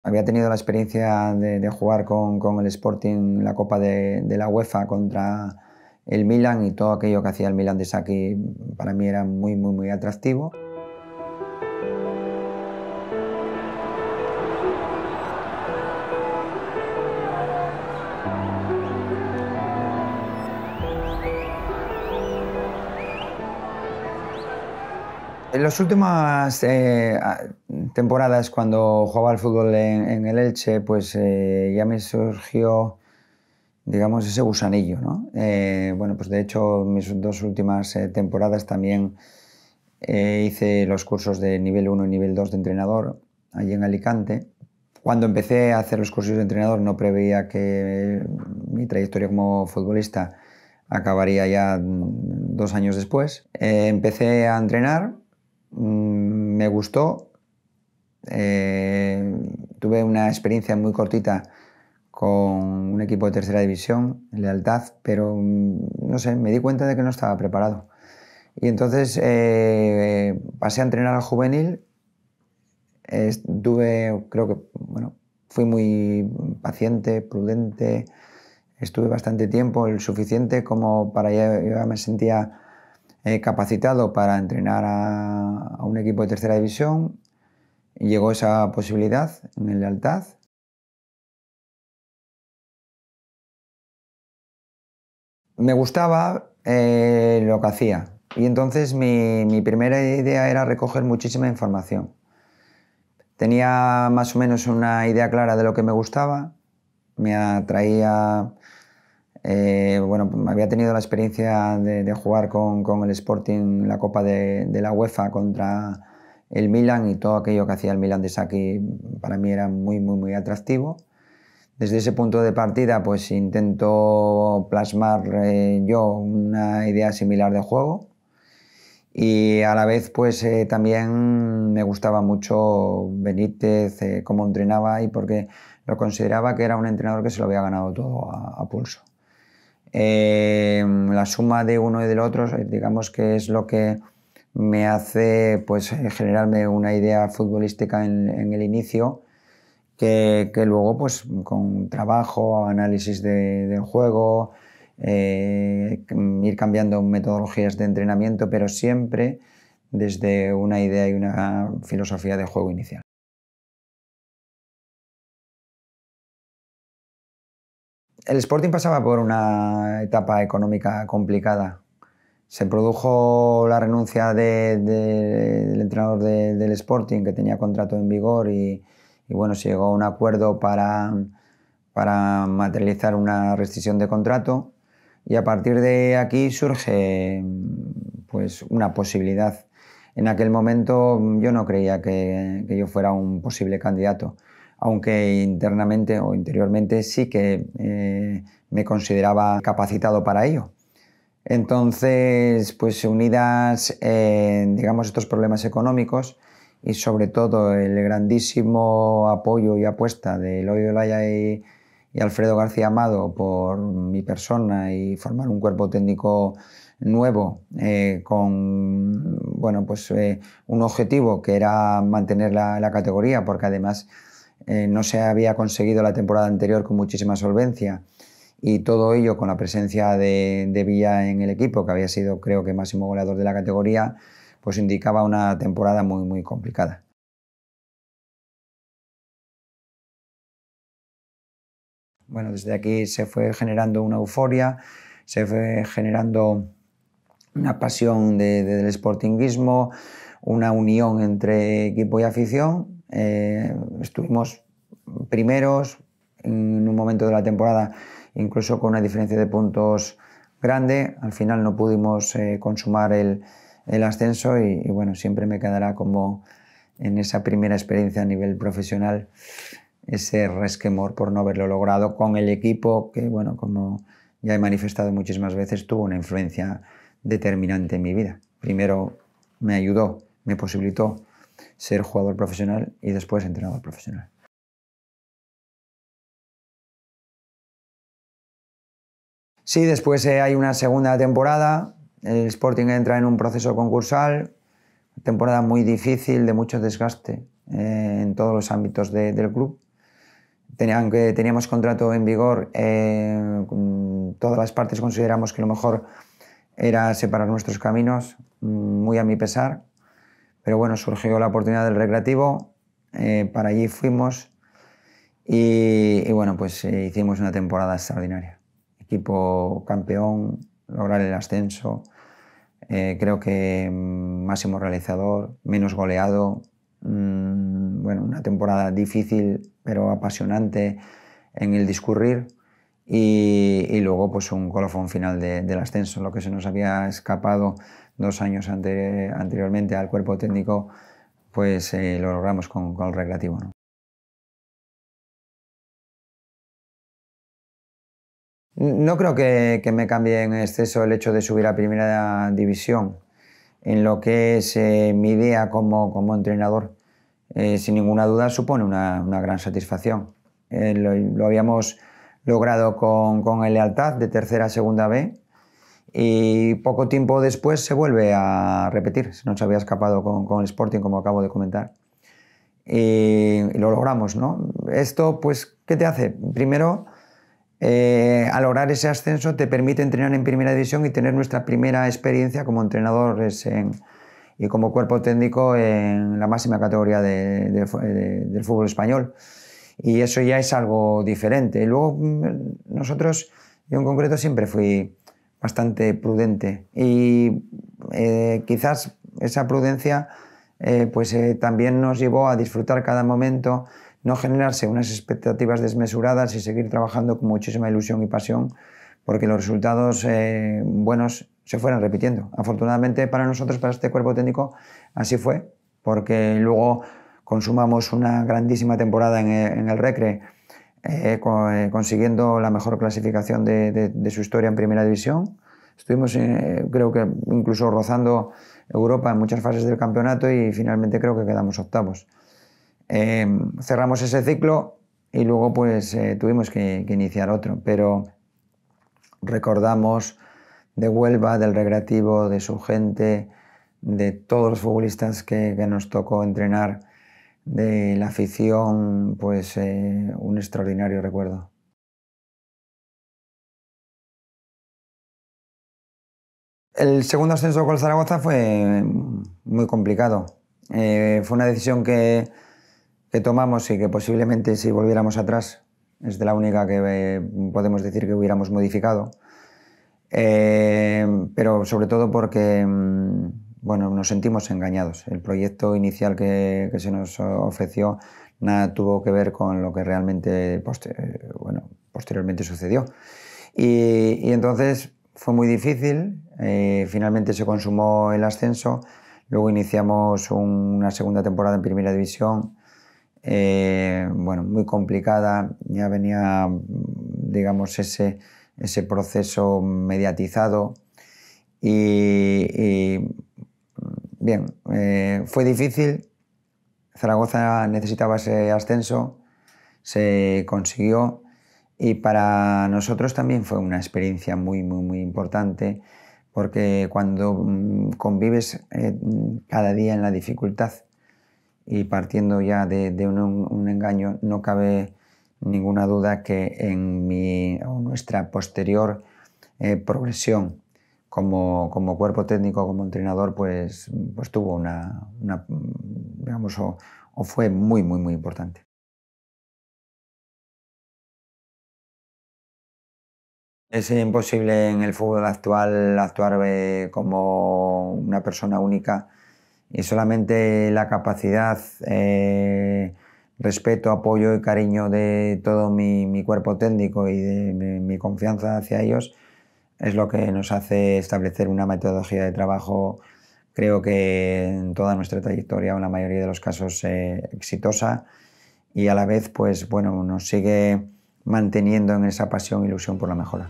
Había tenido la experiencia de jugar con el Sporting la Copa de la UEFA contra el Milan, y todo aquello que hacía el Milan de Saki para mí era muy atractivo. En las últimas temporadas, cuando jugaba al fútbol en el Elche, pues ya me surgió, digamos, ese gusanillo, ¿no? Bueno, pues de hecho, mis dos últimas temporadas también hice los cursos de nivel 1 y nivel 2 de entrenador allí en Alicante. Cuando empecé a hacer los cursos de entrenador no preveía que mi trayectoria como futbolista acabaría ya 2 años después. Empecé a entrenar, me gustó, tuve una experiencia muy cortita con un equipo de tercera división, Lealtad, pero no sé, me di cuenta de que no estaba preparado. Y entonces pasé a entrenar al juvenil. Creo que, bueno, fui muy paciente, prudente, estuve bastante tiempo, el suficiente como para ya me sentía capacitado para entrenar a un equipo de tercera división. Llegó esa posibilidad en el Lealtad. Me gustaba lo que hacía, y entonces mi primera idea era recoger muchísima información. Tenía más o menos una idea clara de lo que me gustaba, me atraía, bueno, había tenido la experiencia de jugar con el Sporting la Copa de la UEFA contra el Milan, y todo aquello que hacía el Milan de Saki para mí era muy atractivo. Desde ese punto de partida, pues intento plasmar yo una idea similar de juego, y a la vez pues también me gustaba mucho Benítez, cómo entrenaba, y porque lo consideraba que era un entrenador que se lo había ganado todo a pulso. La suma de uno y del otro, digamos que es lo que me hace pues generarme una idea futbolística en el inicio, que luego pues con trabajo, análisis del juego, ir cambiando metodologías de entrenamiento, pero siempre desde una idea y una filosofía de juego inicial. El Sporting pasaba por una etapa económica complicada. Se produjo la renuncia del entrenador del Sporting, que tenía contrato en vigor, y bueno, se llegó a un acuerdo para materializar una rescisión de contrato, y a partir de aquí surge pues una posibilidad. En aquel momento yo no creía que yo fuera un posible candidato, aunque internamente o interiormente sí que me consideraba capacitado para ello. Entonces, pues unidas, digamos, estos problemas económicos, y sobre todo el grandísimo apoyo y apuesta de Eloy Olaya y Alfredo García Amado por mi persona, y formar un cuerpo técnico nuevo con, bueno, pues, un objetivo que era mantener la categoría, porque además no se había conseguido la temporada anterior con muchísima solvencia, y todo ello con la presencia de Villa en el equipo, que había sido, creo que, máximo goleador de la categoría, pues indicaba una temporada muy complicada. Bueno, desde aquí se fue generando una euforia, se fue generando una pasión del sportinguismo, una unión entre equipo y afición. Estuvimos primeros en un momento de la temporada, incluso con una diferencia de puntos grande. Al final no pudimos consumar el ascenso, y bueno, siempre me quedará como en esa primera experiencia a nivel profesional ese resquemor por no haberlo logrado con el equipo que, bueno, como ya he manifestado muchísimas veces, tuvo una influencia determinante en mi vida. Primero me ayudó, me posibilitó ser jugador profesional, y después entrenador profesional. Sí, después hay una segunda temporada, el Sporting entra en un proceso concursal, temporada muy difícil, de mucho desgaste en todos los ámbitos del club. Aunque teníamos contrato en vigor, todas las partes consideramos que lo mejor era separar nuestros caminos, muy a mi pesar. Pero bueno, surgió la oportunidad del Recreativo, para allí fuimos y bueno, pues hicimos una temporada extraordinaria. Equipo campeón, lograr el ascenso, creo que máximo realizador, menos goleado, bueno, una temporada difícil pero apasionante en el discurrir y luego pues un colofón final del ascenso, lo que se nos había escapado 2 años anteriormente al cuerpo técnico, pues lo logramos con el Recreativo, ¿no? No creo que me cambie en exceso el hecho de subir a Primera División en lo que es mi idea como entrenador. Sin ninguna duda supone una gran satisfacción. Lo habíamos logrado con el Lealtad de tercera a segunda B y poco tiempo después se vuelve a repetir. Se nos había escapado con el Sporting, como acabo de comentar. Y lo logramos, ¿no? Esto, pues, ¿qué te hace? Primero, al lograr ese ascenso te permite entrenar en Primera División y tener nuestra primera experiencia como entrenadores y como cuerpo técnico en la máxima categoría del fútbol español. Y eso ya es algo diferente. Y luego nosotros, yo en concreto siempre fui bastante prudente y quizás esa prudencia también nos llevó a disfrutar cada momento, no generarse unas expectativas desmesuradas y seguir trabajando con muchísima ilusión y pasión porque los resultados buenos se fueran repitiendo. Afortunadamente para nosotros, para este cuerpo técnico, así fue, porque luego consumamos una grandísima temporada en el Recre, consiguiendo la mejor clasificación de su historia en Primera División. Estuvimos, creo que incluso rozando Europa en muchas fases del campeonato y finalmente creo que quedamos octavos. Cerramos ese ciclo y luego pues tuvimos que iniciar otro, pero recordamos de Huelva, del Recreativo, de su gente, de todos los futbolistas que nos tocó entrenar, de la afición, pues un extraordinario recuerdo. El segundo ascenso con Zaragoza fue muy complicado. Fue una decisión que tomamos y que posiblemente si volviéramos atrás es de la única que podemos decir que hubiéramos modificado. Pero sobre todo porque bueno, nos sentimos engañados. El proyecto inicial que se nos ofreció nada tuvo que ver con lo que realmente posteriormente sucedió. Y entonces fue muy difícil, finalmente se consumó el ascenso, luego iniciamos una segunda temporada en Primera División, bueno, muy complicada, ya venía, digamos, ese proceso mediatizado y bien, fue difícil. Zaragoza necesitaba ese ascenso, se consiguió y para nosotros también fue una experiencia muy, muy, muy importante porque cuando convives cada día en la dificultad y partiendo ya de un engaño, no cabe ninguna duda que en nuestra posterior progresión como cuerpo técnico, como entrenador, pues tuvo digamos, o fue muy, muy, muy importante. Es imposible en el fútbol actual actuar como una persona única y solamente la capacidad, respeto, apoyo y cariño de todo mi cuerpo técnico y de mi confianza hacia ellos es lo que nos hace establecer una metodología de trabajo, creo que en toda nuestra trayectoria, o en la mayoría de los casos, exitosa y a la vez pues, bueno, nos sigue manteniendo en esa pasión e ilusión por la mejora.